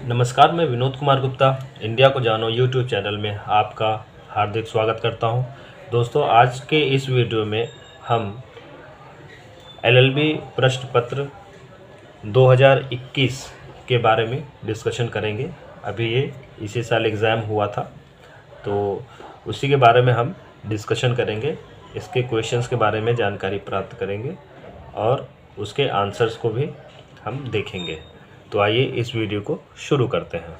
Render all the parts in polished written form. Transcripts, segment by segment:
नमस्कार, मैं विनोद कुमार गुप्ता इंडिया को जानो यूट्यूब चैनल में आपका हार्दिक स्वागत करता हूं। दोस्तों, आज के इस वीडियो में हम एलएलबी प्रश्न पत्र 2021 के बारे में डिस्कशन करेंगे। अभी ये इसी साल एग्ज़ाम हुआ था, तो उसी के बारे में हम डिस्कशन करेंगे। इसके क्वेश्चंस के बारे में जानकारी प्राप्त करेंगे और उसके आंसर्स को भी हम देखेंगे। तो आइए इस वीडियो को शुरू करते हैं।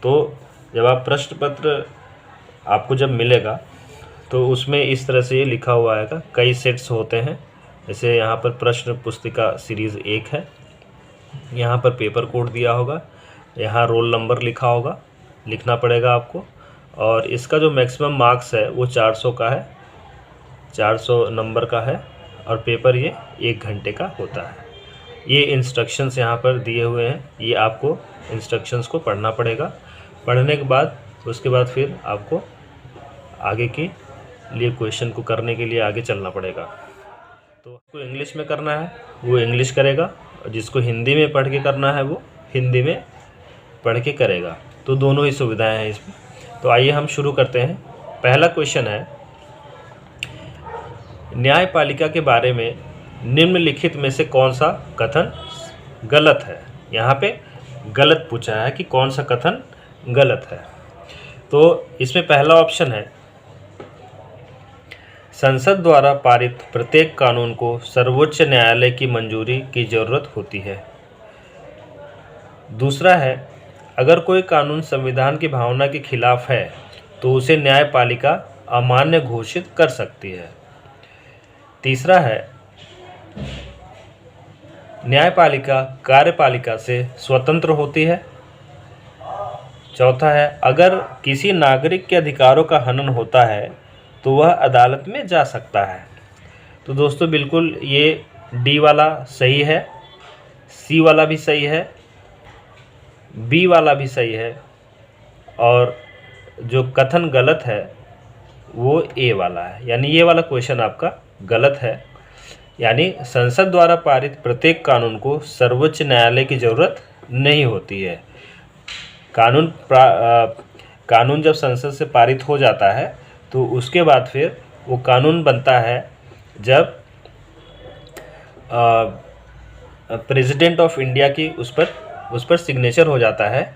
तो जब आप प्रश्न पत्र आपको जब मिलेगा तो उसमें इस तरह से ये लिखा हुआ आएगा, कई सेट्स होते हैं। जैसे यहाँ पर प्रश्न पुस्तिका सीरीज़ 1 है, यहाँ पर पेपर कोड दिया होगा, यहाँ रोल नंबर लिखा होगा, लिखना पड़ेगा आपको। और इसका जो मैक्सिमम मार्क्स है वो 400 का है, 400 नंबर का है और पेपर ये 1 घंटे का होता है। ये इंस्ट्रक्शंस यहाँ पर दिए हुए हैं, ये आपको इंस्ट्रक्शंस को पढ़ना पड़ेगा। पढ़ने के बाद उसके बाद फिर आपको आगे के लिए क्वेश्चन को करने के लिए आगे चलना पड़ेगा। तो जिसको इंग्लिश में करना है वो इंग्लिश करेगा और जिसको हिंदी में पढ़ के करना है वो हिंदी में पढ़ के करेगा। तो दोनों ही सुविधाएं हैं इसमें। तो आइए हम शुरू करते हैं। पहला क्वेश्चन है, न्यायपालिका के बारे में निम्नलिखित में से कौन सा कथन गलत है। यहाँ पे गलत पूछा है कि कौन सा कथन गलत है। तो इसमें पहला ऑप्शन है, संसद द्वारा पारित प्रत्येक कानून को सर्वोच्च न्यायालय की मंजूरी की जरूरत होती है। दूसरा है, अगर कोई कानून संविधान की भावना के खिलाफ है तो उसे न्यायपालिका अमान्य घोषित कर सकती है। तीसरा है, न्यायपालिका कार्यपालिका से स्वतंत्र होती है। चौथा है, अगर किसी नागरिक के अधिकारों का हनन होता है तो वह अदालत में जा सकता है। तो दोस्तों बिल्कुल ये डी वाला सही है, सी वाला भी सही है, बी वाला भी सही है और जो कथन गलत है वो ए वाला है। यानी ये वाला क्वेश्चन आपका गलत है। यानी संसद द्वारा पारित प्रत्येक कानून को सर्वोच्च न्यायालय की ज़रूरत नहीं होती है। कानून जब संसद से पारित हो जाता है तो उसके बाद फिर वो कानून बनता है जब प्रेसिडेंट ऑफ इंडिया की उस पर सिग्नेचर हो जाता है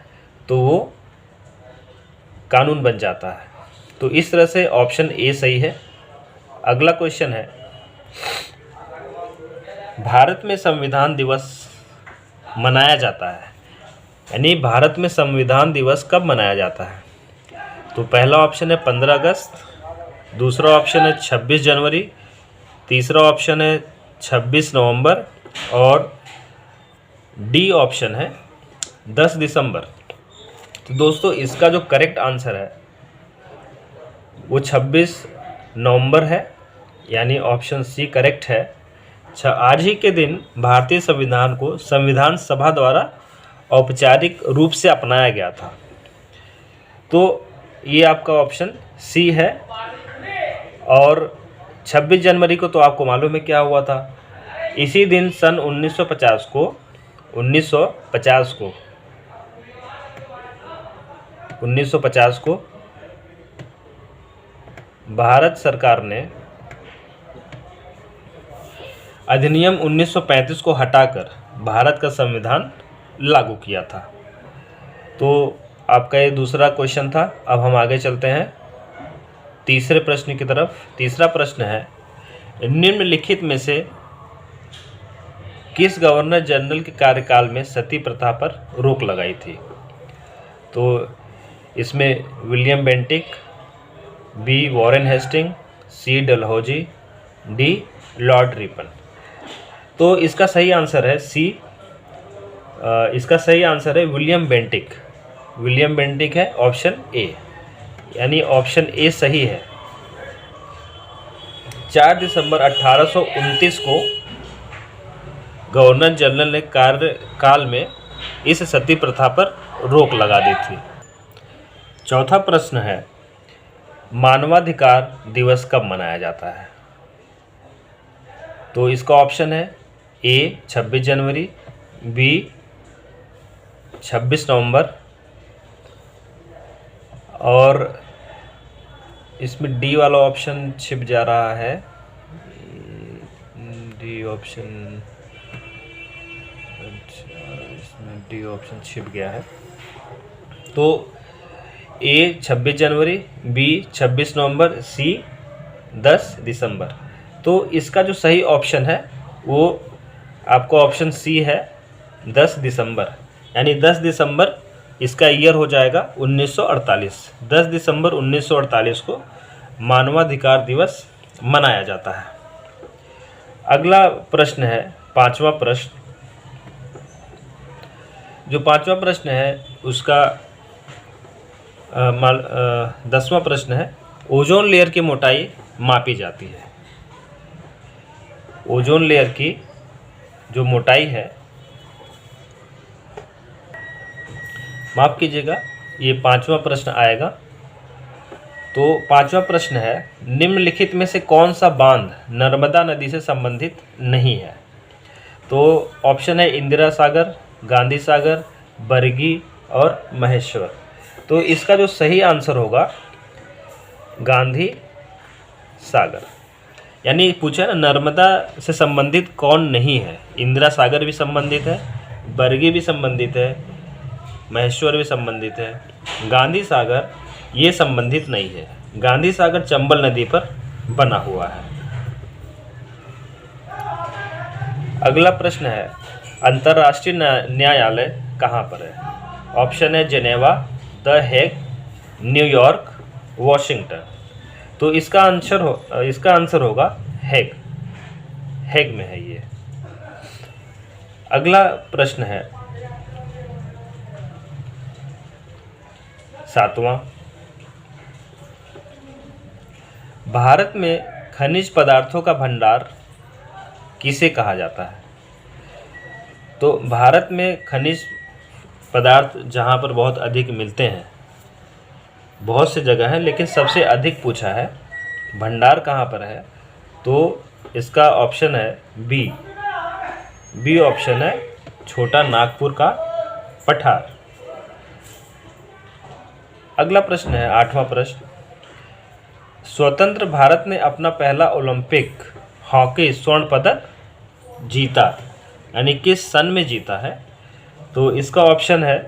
तो वो कानून बन जाता है। तो इस तरह से ऑप्शन ए सही है। अगला क्वेश्चन है, भारत में संविधान दिवस मनाया जाता है। यानी भारत में संविधान दिवस कब मनाया जाता है। तो पहला ऑप्शन है 15 अगस्त, दूसरा ऑप्शन है 26 जनवरी, तीसरा ऑप्शन है 26 नवंबर और डी ऑप्शन है 10 दिसंबर। तो दोस्तों इसका जो करेक्ट आंसर है वो 26 नवंबर है। यानी ऑप्शन सी करेक्ट है। आज ही के दिन भारतीय संविधान को संविधान सभा द्वारा औपचारिक रूप से अपनाया गया था। तो ये आपका ऑप्शन सी है। और 26 जनवरी को तो आपको मालूम है क्या हुआ था। इसी दिन सन 1950 को भारत सरकार ने अधिनियम 1935 को हटाकर भारत का संविधान लागू किया था। तो आपका ये दूसरा क्वेश्चन था। अब हम आगे चलते हैं तीसरे प्रश्न की तरफ। तीसरा प्रश्न है, निम्नलिखित में से किस गवर्नर जनरल के कार्यकाल में सती प्रथा पर रोक लगाई थी। तो इसमें William Bentinck, B Warren Hasting, C Dalhousie, D Lord Ripon. तो इसका सही आंसर है सी। इसका सही आंसर है विलियम बेंटिक। विलियम बेंटिक है ऑप्शन ए। यानी ऑप्शन ए सही है। 4 दिसंबर 1829 को गवर्नर जनरल ने कार्यकाल में इस सती प्रथा पर रोक लगा दी थी। चौथा प्रश्न है, मानवाधिकार दिवस कब मनाया जाता है। तो इसका ऑप्शन है ए 26 जनवरी, बी 26 नवंबर, और इसमें डी वाला ऑप्शन छिप जा रहा है, डी ऑप्शन, अच्छा इसमें डी ऑप्शन छिप गया है। तो ए 26 जनवरी, बी 26 नवंबर, सी 10 दिसंबर। तो इसका जो सही ऑप्शन है वो आपको ऑप्शन सी है, 10 दिसंबर। यानी 10 दिसंबर इसका ईयर हो जाएगा 1948। 10 दिसंबर 1948 को मानवाधिकार दिवस मनाया जाता है। अगला प्रश्न है 5वां प्रश्न। जो 5वां प्रश्न है उसका 10वां प्रश्न है, ओजोन लेयर की मोटाई मापी जाती है। ओजोन लेयर की जो मोटाई है, माफ कीजिएगा, ये 5वां प्रश्न आएगा। तो 5वां प्रश्न है, निम्नलिखित में से कौन सा बांध नर्मदा नदी से संबंधित नहीं है? तो ऑप्शन है इंदिरा सागर, गांधी सागर, बरगी और महेश्वर। तो इसका जो सही आंसर होगा गांधी सागर। यानी पूछा ना नर्मदा से संबंधित कौन नहीं है। इंदिरा सागर भी संबंधित है, बरगी भी संबंधित है, महेश्वर भी संबंधित है, गांधी सागर ये संबंधित नहीं है। गांधी सागर चंबल नदी पर बना हुआ है। अगला प्रश्न है, अंतर्राष्ट्रीय न्यायालय कहाँ पर है? ऑप्शन है Geneva, the Hague, New York, Washington. तो इसका आंसर होगा हेग। हेग में है ये। अगला प्रश्न है 7वां, भारत में खनिज पदार्थों का भंडार किसे कहा जाता है? तो भारत में खनिज पदार्थ जहाँ पर बहुत अधिक मिलते हैं, बहुत से जगह हैं, लेकिन सबसे अधिक पूछा है भंडार कहाँ पर है। तो इसका ऑप्शन है बी। बी ऑप्शन है छोटा नागपुर का पठार। अगला प्रश्न है 8वां प्रश्न, स्वतंत्र भारत ने अपना पहला ओलंपिक हॉकी स्वर्ण पदक जीता, यानी किस सन में जीता है? तो इसका ऑप्शन है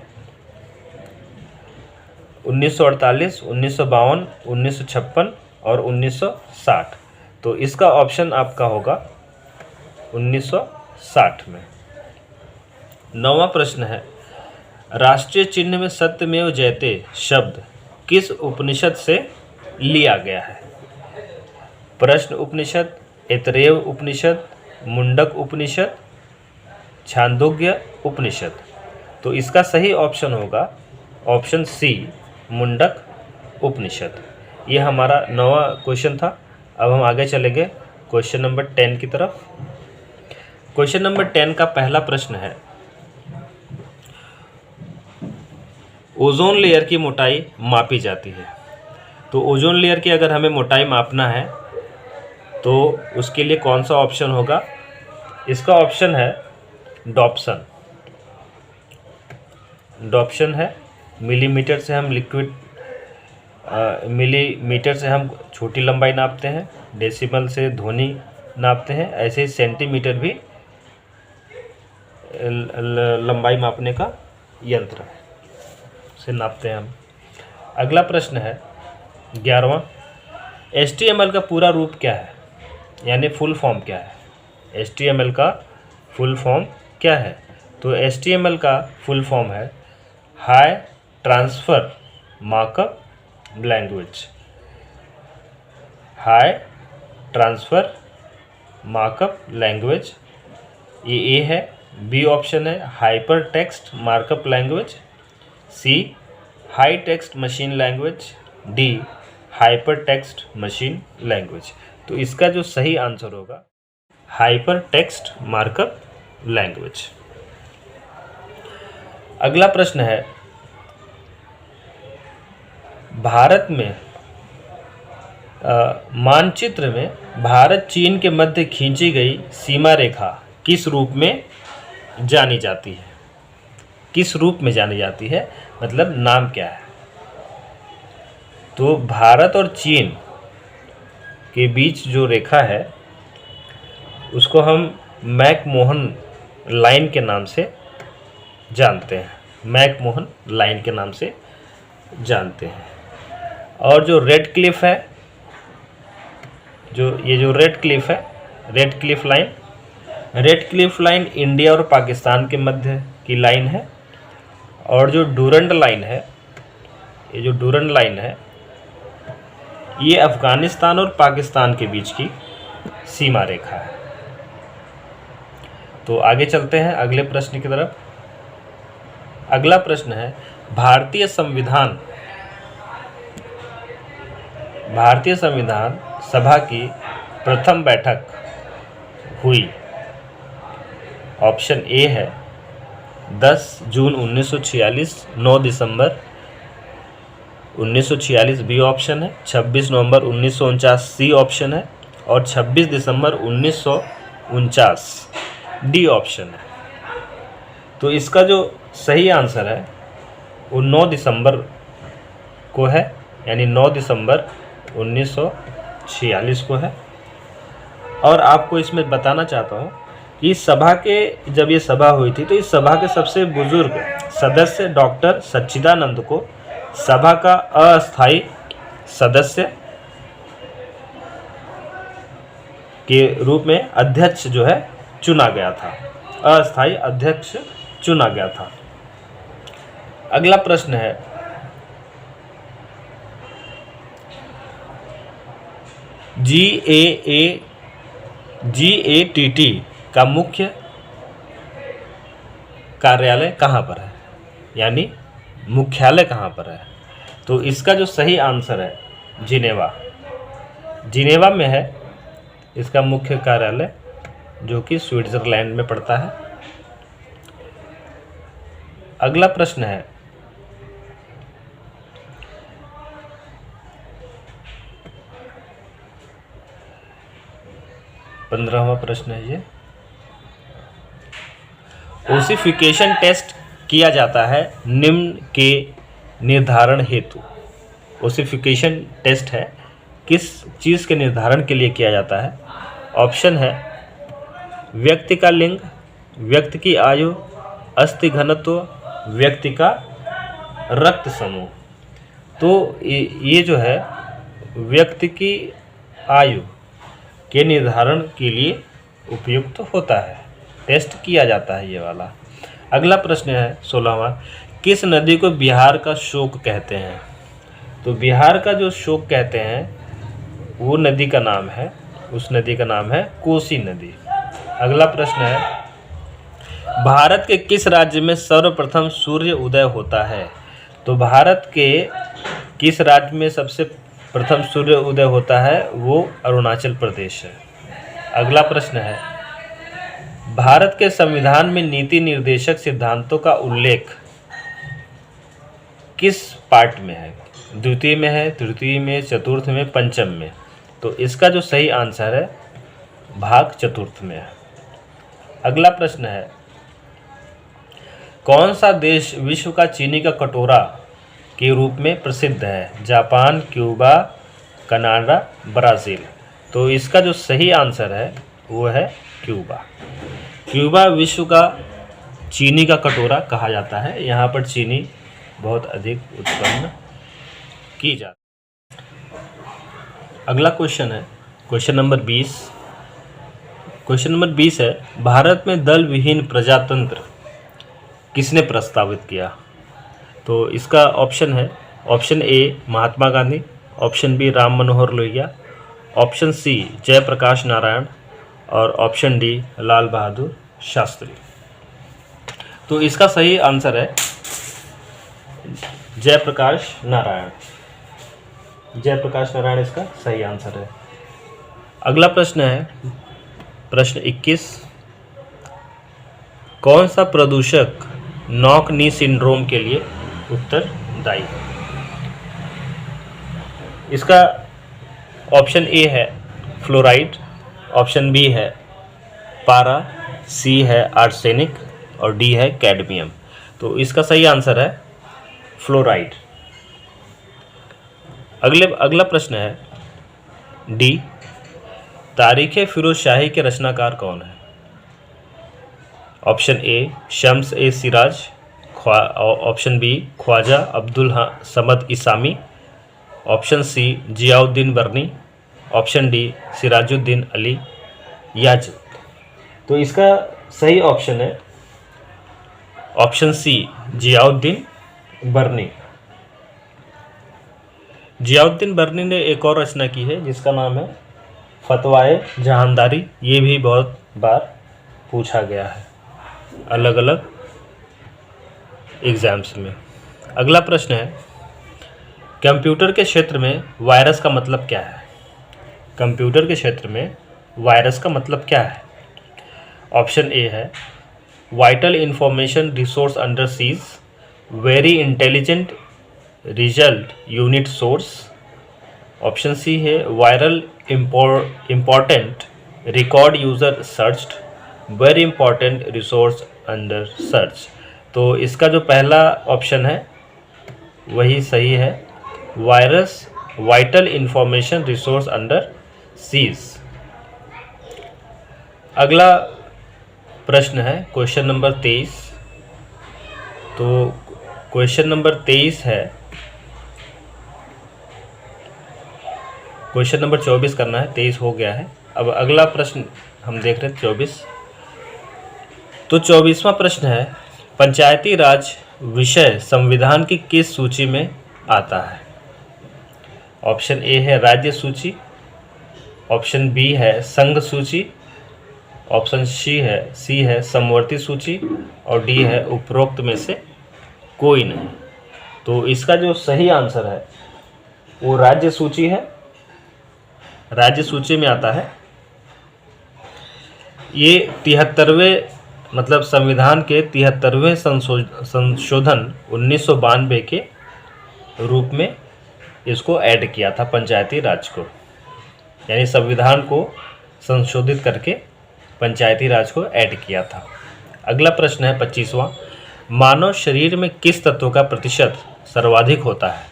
1948, 1952, 1956 और 1960। तो इसका ऑप्शन आपका होगा 1960 में। 9वां प्रश्न है, राष्ट्रीय चिन्ह में सत्यमेव जयते शब्द किस उपनिषद से लिया गया है? प्रश्न उपनिषद, ऐतरेय उपनिषद, मुंडक उपनिषद, छांदोग्य उपनिषद। तो इसका सही ऑप्शन होगा ऑप्शन सी, मुंडक उपनिषद। ये हमारा 9वां क्वेश्चन था। अब हम आगे चलेंगे क्वेश्चन नंबर 10 की तरफ। क्वेश्चन नंबर 10 का पहला प्रश्न है, ओजोन लेयर की मोटाई मापी जाती है। तो ओजोन लेयर की अगर हमें मोटाई मापना है तो उसके लिए कौन सा ऑप्शन होगा? इसका ऑप्शन है डॉप्सन। डॉप्शन है मिलीमीटर से हम मिलीमीटर से हम छोटी लंबाई नापते हैं, डेसिमल से ध्वनि नापते हैं, ऐसे ही सेंटीमीटर भी लंबाई मापने का यंत्र से नापते हैं हम। अगला प्रश्न है 11वां, HTML का पूरा रूप क्या है, यानी फुल फॉर्म क्या है? HTML का फुल फॉर्म क्या है? तो HTML का फुल फॉर्म है high transfer markup language. High transfer markup language, ये ए है। बी ऑप्शन है hyper text markup language, C high text machine language, D hyper text machine language. तो इसका जो सही आंसर होगा हाइपर टेक्स्ट मार्कअप लैंग्वेज। अगला प्रश्न है, भारत में मानचित्र में भारत चीन के मध्य खींची गई सीमा रेखा किस रूप में जानी जाती है? किस रूप में जानी जाती है, मतलब नाम क्या है? तो भारत और चीन के बीच जो रेखा है उसको हम मैकमोहन लाइन के नाम से जानते हैं, मैकमोहन लाइन के नाम से जानते हैं। और जो रेड क्लिफ है, जो रेड क्लिफ है, रेड क्लिफ लाइन इंडिया और पाकिस्तान के मध्य की लाइन है। और जो डूरंड लाइन है, ये जो डूरंड लाइन है ये अफगानिस्तान और पाकिस्तान के बीच की सीमा रेखा है। तो आगे चलते हैं अगले प्रश्न की तरफ। अगला प्रश्न है भारतीय संविधान सभा की प्रथम बैठक हुई। ऑप्शन ए है 10 जून 1946, 9 दिसंबर 1946 बी ऑप्शन है, 26 नवंबर 1949 सी ऑप्शन है और 26 दिसंबर 1949 डी ऑप्शन है। तो इसका जो सही आंसर है वो 9 दिसंबर को है, यानी 9 दिसंबर 1946 को है। और आपको इसमें बताना चाहता हूँ कि जब ये सभा हुई थी तो इस सभा के सबसे बुजुर्ग सदस्य डॉक्टर सच्चिदानंद को सभा का अस्थायी सदस्य के रूप में अध्यक्ष जो है चुना गया था, अस्थायी अध्यक्ष चुना गया था। अगला प्रश्न है GATT का मुख्य कार्यालय कहाँ पर है, यानी मुख्यालय कहाँ पर है। तो इसका जो सही आंसर है जिनेवा में है इसका मुख्य कार्यालय, जो कि स्विट्जरलैंड में पड़ता है। अगला प्रश्न है पंद्रहवां प्रश्न है ये। ओसिफिकेशन टेस्ट किया जाता है निम्न के निर्धारण हेतु। ओसिफिकेशन टेस्ट है किस चीज़ के निर्धारण के लिए किया जाता है। ऑप्शन है व्यक्ति का लिंग, व्यक्ति की आयु, अस्थि घनत्व, व्यक्ति का रक्त समूह। तो ये जो है व्यक्ति की आयु के निर्धारण के लिए उपयुक्त होता है, टेस्ट किया जाता है ये वाला। अगला प्रश्न है 16वां, किस नदी को बिहार का शोक कहते हैं। तो बिहार का जो शोक कहते हैं वो नदी का नाम है, उस नदी का नाम है कोसी नदी। अगला प्रश्न है भारत के किस राज्य में सर्वप्रथम सूर्य उदय होता है। तो भारत के किस राज्य में सबसे प्रथम सूर्य उदय होता है, वो अरुणाचल प्रदेश है। अगला प्रश्न है भारत के संविधान में नीति निर्देशक सिद्धांतों का उल्लेख किस पार्ट में है, द्वितीय में है, तृतीय में, चतुर्थ में, पंचम में। तो इसका जो सही आंसर है भाग चतुर्थ में है। अगला प्रश्न है कौन सा देश विश्व का चीनी का कटोरा के रूप में प्रसिद्ध है। Japan, Cuba, Canada, Brazil. तो इसका जो सही आंसर है वो है क्यूबा। क्यूबा विश्व का चीनी का कटोरा कहा जाता है। यहाँ पर चीनी बहुत अधिक उत्पन्न की जाती है। अगला क्वेश्चन है क्वेश्चन नंबर 20। क्वेश्चन नंबर 20 है भारत में दल विहीन प्रजातंत्र किसने प्रस्तावित किया। तो इसका ऑप्शन है option A Mahatma Gandhi, option B Ram Manohar Lohia, option C Jayaprakash Narayan और ऑप्शन डी लाल बहादुर शास्त्री। तो इसका सही आंसर है जयप्रकाश नारायण। जयप्रकाश नारायण इसका सही आंसर है। अगला प्रश्न है प्रश्न 21, कौन सा प्रदूषक नॉक नी सिंड्रोम के लिए उत्तरदायी है। इसका ऑप्शन ए है फ्लोराइड, ऑप्शन बी है पारा, सी है आर्सेनिक और डी है कैडमियम। तो इसका सही आंसर है फ्लोराइड। अगला प्रश्न है डी, तारीख़ फिरोज शाही के रचनाकार कौन है? ऑप्शन ए शम्स ए Siraj, option B Khwaja Abdul Samad Isami, option C Ziauddin Barni, option D Sirajuddin Ali Yazud. तो इसका सही ऑप्शन है ऑप्शन सी जियाउद्दीन बर्नी। जियाउद्दीन बर्नी ने एक और रचना की है जिसका नाम है फतवाए जहानदारी। ये भी बहुत बार पूछा गया है अलग अलग एग्ज़ाम्स में। अगला प्रश्न है कंप्यूटर के क्षेत्र में वायरस का मतलब क्या है? कंप्यूटर के क्षेत्र में वायरस का मतलब क्या है? ऑप्शन ए है vital information resource under siege, very intelligent result unit source, option C है viral important record user searched, very important resource under search. तो इसका जो पहला ऑप्शन है वही सही है, virus vital information resource under siege. अगला प्रश्न है क्वेश्चन नंबर 23। तो क्वेश्चन नंबर 23 है, क्वेश्चन नंबर 24 करना है, 23 हो गया है। अब अगला प्रश्न हम देख रहे हैं 24। तो 24वां प्रश्न है पंचायती राज विषय संविधान की किस सूची में आता है? ऑप्शन ए है राज्य सूची, ऑप्शन बी है संघ सूची, ऑप्शन सी है समवर्ती सूची और डी है उपरोक्त में से कोई नहीं। तो इसका जो सही आंसर है वो राज्य सूची है, राज्य सूची में आता है। ये 73वें मतलब संविधान के 73वें संशोधन 1992 के रूप में इसको ऐड किया था पंचायती राज को, यानी संविधान को संशोधित करके पंचायती राज को ऐड किया था। अगला प्रश्न है 25वां, मानव शरीर में किस तत्व का प्रतिशत सर्वाधिक होता है?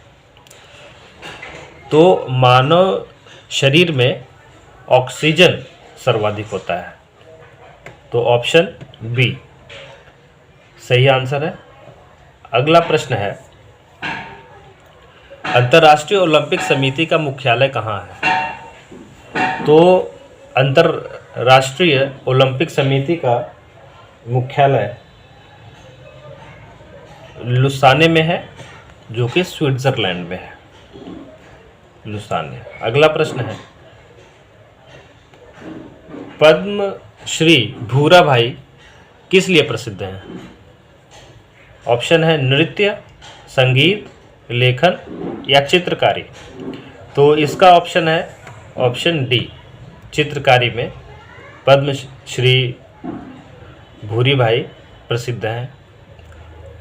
तो मानव शरीर में ऑक्सीजन सर्वाधिक होता है, तो ऑप्शन बी सही आंसर है। अगला प्रश्न है अंतर्राष्ट्रीय ओलंपिक समिति का मुख्यालय कहाँ है? तो अंतर्राष्ट्रीय ओलंपिक समिति का मुख्यालय लुसाने में है, जो कि स्विट्जरलैंड में है, लुसाने। अगला प्रश्न है पद्म श्री भूरा भाई किस लिए प्रसिद्ध हैं? ऑप्शन है नृत्य, संगीत, लेखन या चित्रकारी। तो इसका ऑप्शन है ऑप्शन डी चित्रकारी में पद्म श्री भूरी भाई प्रसिद्ध हैं।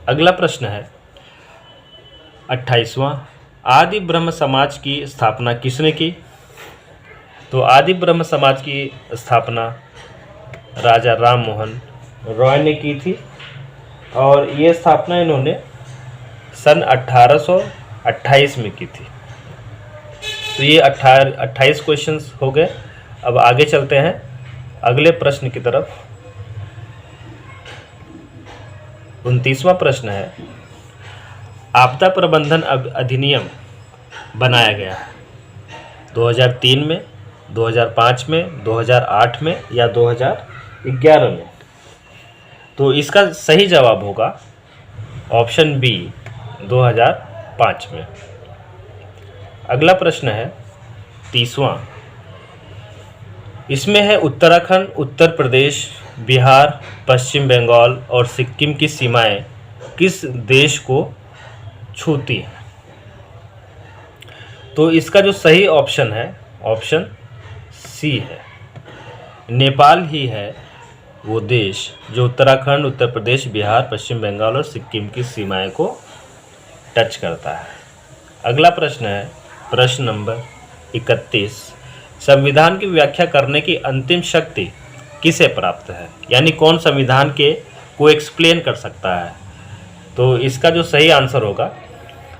अगला प्रश्न है 28वां, आदि ब्रह्म समाज की स्थापना किसने की? तो आदि ब्रह्म समाज की स्थापना राजा राम मोहन रॉय ने की थी और ये स्थापना इन्होंने सन 1828 में की थी। तो ये 28 क्वेश्चंस हो गए। अब आगे चलते हैं अगले प्रश्न की तरफ। 29वां प्रश्न है आपदा प्रबंधन अधिनियम बनाया गया है 2003 में, 2005 में, 2008 में या 2011 में? तो इसका सही जवाब होगा ऑप्शन बी 2005 में। अगला प्रश्न है 30वां, इसमें है उत्तराखंड, उत्तर प्रदेश, बिहार, पश्चिम बंगाल और सिक्किम की सीमाएं किस देश को छूती हैं? तो इसका जो सही ऑप्शन है ऑप्शन सी है, नेपाल ही है वो देश जो उत्तराखंड, उत्तर प्रदेश, बिहार, पश्चिम बंगाल और सिक्किम की सीमाएं को टच करता है। अगला प्रश्न है प्रश्न नंबर 31, संविधान की व्याख्या करने की अंतिम शक्ति किसे प्राप्त है? यानी कौन संविधान को एक्सप्लेन कर सकता है? तो इसका जो सही आंसर होगा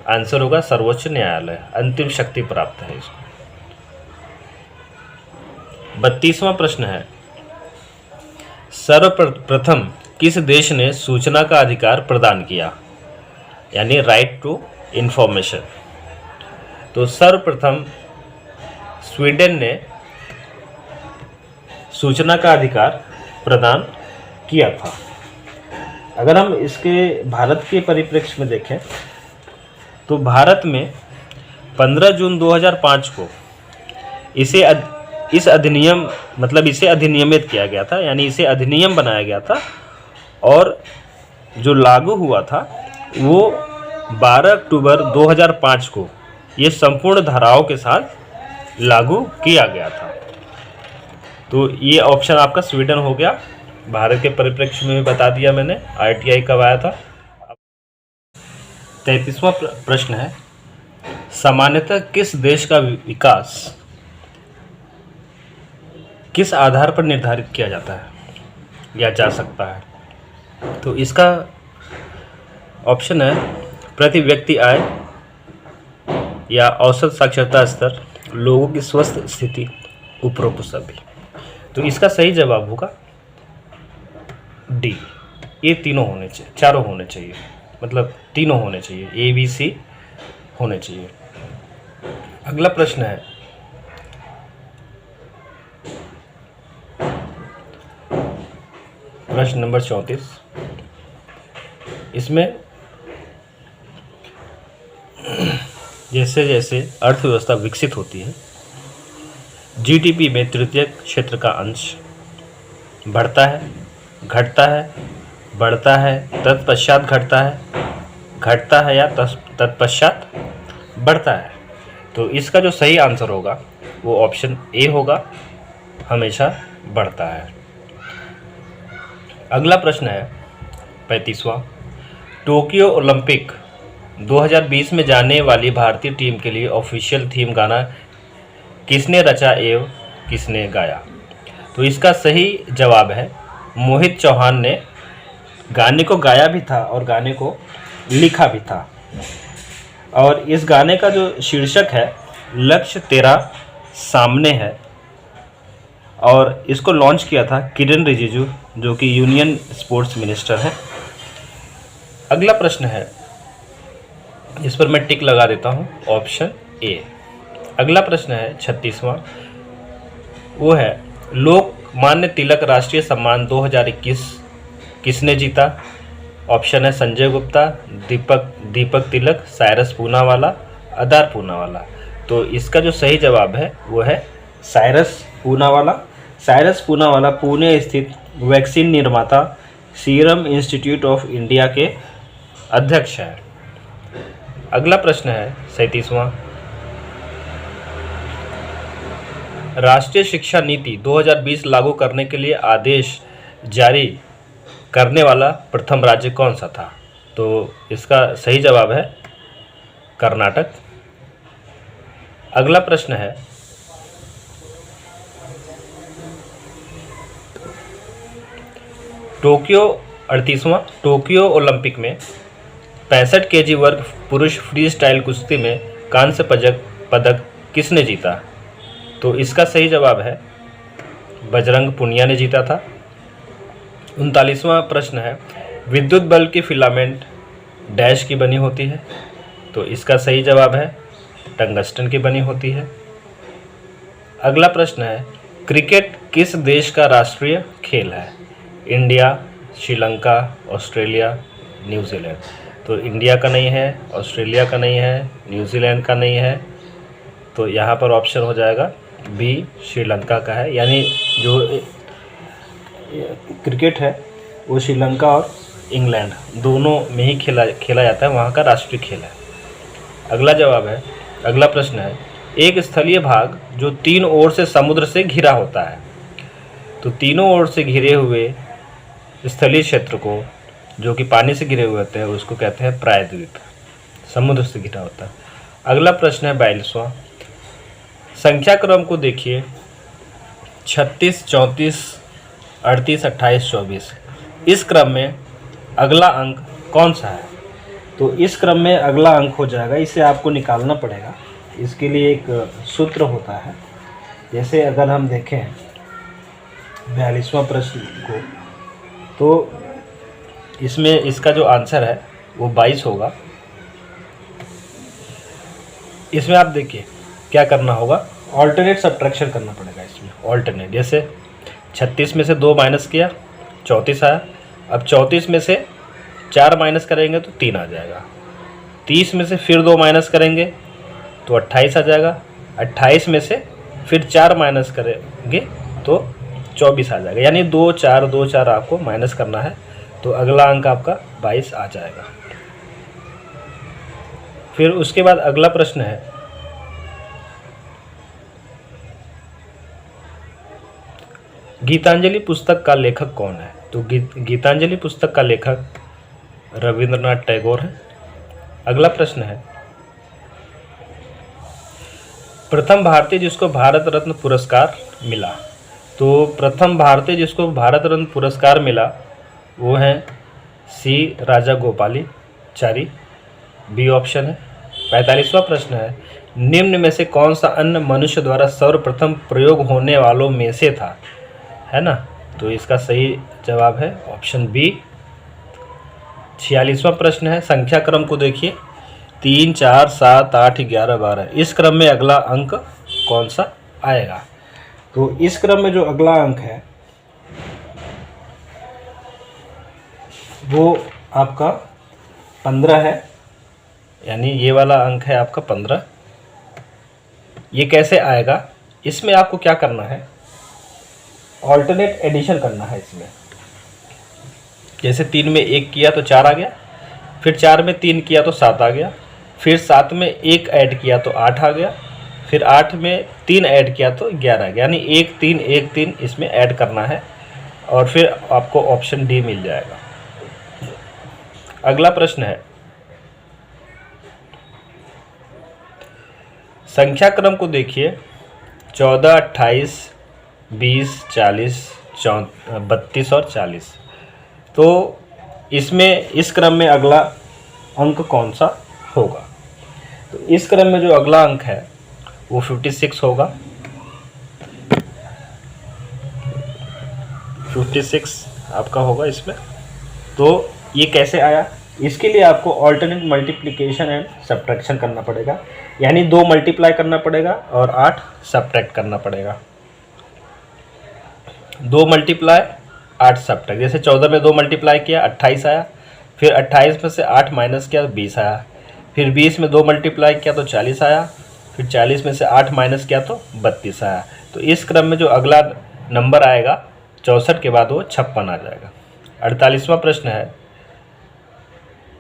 आंसर होगा सर्वोच्च न्यायालय, अंतिम शक्ति प्राप्त है इसको। 32वां प्रश्न है, सर्वप्रथम किस देश ने सूचना का अधिकार प्रदान किया, यानी राइट टू इंफॉर्मेशन? तो सर्वप्रथम स्वीडन ने सूचना का अधिकार प्रदान किया था। अगर हम इसके भारत के परिप्रेक्ष्य में देखें तो भारत में 15 जून 2005 को इसे अधिनियमित किया गया था, यानी इसे अधिनियम बनाया गया था, और जो लागू हुआ था वो 12 अक्टूबर 2005 को ये संपूर्ण धाराओं के साथ लागू किया गया था। तो ये ऑप्शन आपका स्वीडन हो गया। भारत के परिप्रेक्ष्य में भी बता दिया मैंने, RTI कब आया था। 33वां प्रश्न है, सामान्यतः किस देश का विकास किस आधार पर निर्धारित किया जाता है या जा सकता है? तो इसका ऑप्शन है प्रति व्यक्ति आय या औसत साक्षरता स्तर, लोगों की स्वस्थ स्थिति, उपरोक्त सभी। तो इसका सही जवाब होगा डी, ये तीनों होने चाहिए, चारों होने चाहिए, मतलब तीनों होने चाहिए, ABC होने चाहिए। अगला प्रश्न है, प्रश्न नंबर 34। इसमें जैसे जैसे अर्थव्यवस्था विकसित होती है, GDP में तृतीयक क्षेत्र का अंश बढ़ता है, घटता है, बढ़ता है, तत्पश्चात घटता है या तत्पश्चात बढ़ता है? तो इसका जो सही आंसर होगा वो ऑप्शन ए होगा, हमेशा बढ़ता है। अगला प्रश्न है 35वां, टोक्यो ओलंपिक 2020 में जाने वाली भारतीय टीम के लिए ऑफिशियल थीम गाना किसने रचा एवं किसने गाया? तो इसका सही जवाब है मोहित चौहान ने गाने को गाया भी था और गाने को लिखा भी था। और इस गाने का जो शीर्षक है लक्ष्य तेरा सामने है, और इसको लॉन्च किया था किरण रिजिजू, जो कि यूनियन स्पोर्ट्स मिनिस्टर हैं। अगला प्रश्न है, इस पर मैं टिक लगा देता हूँ, ऑप्शन ए। अगला प्रश्न है 36वां, वो है लोकमान्य तिलक राष्ट्रीय सम्मान 2021 किसने जीता? ऑप्शन है संजय गुप्ता, दीपक तिलक, साइरस पूनावाला, अदार पूनावाला। तो इसका जो सही जवाब है वो है साइरस पूनावाला। साइरस पूनावाला पुणे स्थित वैक्सीन निर्माता सीरम इंस्टीट्यूट ऑफ इंडिया के अध्यक्ष हैं। अगला प्रश्न है 37वां, राष्ट्रीय शिक्षा नीति 2020 लागू करने के लिए आदेश जारी करने वाला प्रथम राज्य कौन सा था? तो इसका सही जवाब है कर्नाटक। अगला प्रश्न है टोक्यो 38वां, टोक्यो ओलंपिक में 65 kg वर्ग पुरुष फ्री स्टाइल कुश्ती में कांस्य पदक किसने जीता? तो इसका सही जवाब है बजरंग पुनिया ने जीता था। 39वां प्रश्न है, विद्युत बल्ब की फिलामेंट डैश की बनी होती है? तो इसका सही जवाब है टंगस्टन की बनी होती है। अगला प्रश्न है, क्रिकेट किस देश का राष्ट्रीय खेल है? India, Sri Lanka, Australia, New Zealand. तो इंडिया का नहीं है, ऑस्ट्रेलिया का नहीं है, न्यूजीलैंड का नहीं है, तो यहाँ पर ऑप्शन हो जाएगा बी, श्रीलंका का है। यानी जो क्रिकेट है वो श्रीलंका और इंग्लैंड दोनों में ही खेला जाता है, वहाँ का राष्ट्रीय खेल है। अगला प्रश्न है, एक स्थलीय भाग जो 3 ओर से समुद्र से घिरा होता है, तो तीनों ओर से घिरे हुए स्थलीय क्षेत्र को, जो कि पानी से घिरे हुए होते हैं, उसको कहते हैं प्रायद्वीप, समुद्र से घिरा होता है। अगला प्रश्न है 42वां, संख्या क्रम को देखिए 36, 34, 38, 28, 24। इस क्रम में अगला अंक कौन सा है? तो इस क्रम में अगला अंक हो जाएगा, इसे आपको निकालना पड़ेगा। इसके लिए एक सूत्र होता है। जैसे अगर हम देखें 42वां प्रश्न को, तो इसमें इसका जो आंसर है वो 22 होगा। इसमें आप देखिए क्या करना होगा, ऑल्टरनेट सब्ट्रैक्शन करना पड़ेगा इसमें। ऑल्टरनेट, जैसे 36 में से 2 माइनस किया 34 आया। अब 34 में से 4 माइनस करेंगे तो 3 आ जाएगा। 30 में से फिर 2 माइनस करेंगे तो 28 आ जाएगा। 28 में से फिर 4 माइनस करेंगे तो 24 आ जाएगा। यानी 2 4 2 4 आपको माइनस करना है, तो अगला अंक आपका 22 आ जाएगा। फिर उसके बाद अगला प्रश्न है, गीतांजलि पुस्तक का लेखक कौन है? तो गीतांजलि पुस्तक का लेखक रविंद्रनाथ टैगोर है। अगला प्रश्न है, प्रथम भारतीय जिसको भारत रत्न पुरस्कार मिला। तो प्रथम भारतीय जिसको भारत रत्न पुरस्कार मिला वो है सी राजागोपालाचारी, बी ऑप्शन है। 45वां प्रश्न है, निम्न में से कौन सा अन्न मनुष्य द्वारा सर्वप्रथम प्रयोग होने वालों में से था, है ना? तो इसका सही जवाब है ऑप्शन बी। 46वां प्रश्न है, संख्या क्रम को देखिए 3 4 7 8 11 12, इस क्रम में अगला अंक कौन सा आएगा? तो इस क्रम में जो अगला अंक है वो आपका 15 है, यानी ये वाला अंक है आपका 15। ये कैसे आएगा? इसमें आपको क्या करना है, ऑल्टरनेट एडिशन करना है इसमें। जैसे 3 में 1 किया तो 4 आ गया, फिर 4 में 3 किया तो 7 आ गया, फिर 7 में 1 ऐड किया तो 8 आ गया, फिर 8 में 3 ऐड किया तो 11 आ गया। यानी 1 3 1 3 इसमें ऐड करना है और फिर आपको ऑप्शन डी मिल जाएगा। अगला प्रश्न है, संख्या क्रम को देखिए 14 28 20 40 32 और 40। तो इसमें इस क्रम में अगला अंक कौन सा होगा? तो इस क्रम में जो अगला अंक है वो 56 होगा। 56 आपका होगा इसमें। तो ये कैसे आया? इसके लिए आपको ऑल्टरनेट मल्टीप्लिकेशन एंड सब्ट्रैक्शन करना पड़ेगा, यानी 2 मल्टीप्लाई करना पड़ेगा और 8 सब्ट्रैक्ट करना पड़ेगा। 2 मल्टीप्लाई 8 सब्ट्रैक्ट, जैसे 14 में 2 मल्टीप्लाई किया 28 आया, फिर 28 में से 8 माइनस किया तो 20 आया, फिर 20 में 2 मल्टीप्लाई किया तो 40 आया, फिर 40 में से 8 माइनस किया तो 32 आया। तो इस क्रम में जो अगला नंबर आएगा 64 के बाद वो 56 आ जाएगा। 48वां प्रश्न है,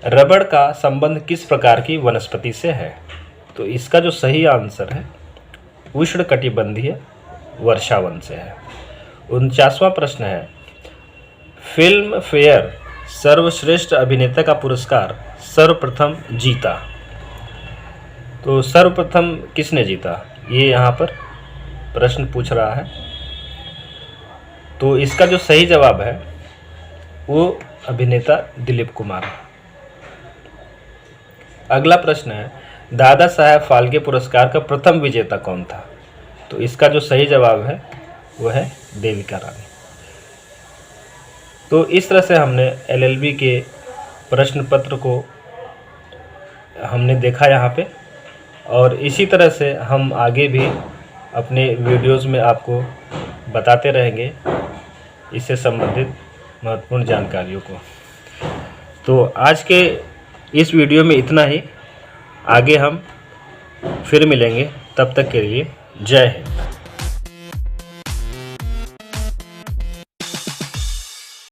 रबड़ का संबंध किस प्रकार की वनस्पति से है? तो इसका जो सही आंसर है उष्णकटिबंधीय वर्षावन से है। 49वां प्रश्न है, फिल्म फेयर सर्वश्रेष्ठ अभिनेता का पुरस्कार सर्वप्रथम जीता। तो सर्वप्रथम किसने जीता, ये यहाँ पर प्रश्न पूछ रहा है। तो इसका जो सही जवाब है वो अभिनेता दिलीप कुमार है। अगला प्रश्न है, दादा साहब फाल्के पुरस्कार का प्रथम विजेता कौन था? तो इसका जो सही जवाब है वो है देविका रानी। तो इस तरह से हमने एलएलबी के प्रश्न पत्र को हमने देखा यहाँ पे, और इसी तरह से हम आगे भी अपने वीडियोस में आपको बताते रहेंगे इससे संबंधित महत्वपूर्ण जानकारियों को। तो आज के इस वीडियो में इतना ही, आगे हम फिर मिलेंगे, तब तक के लिए जय हिंद।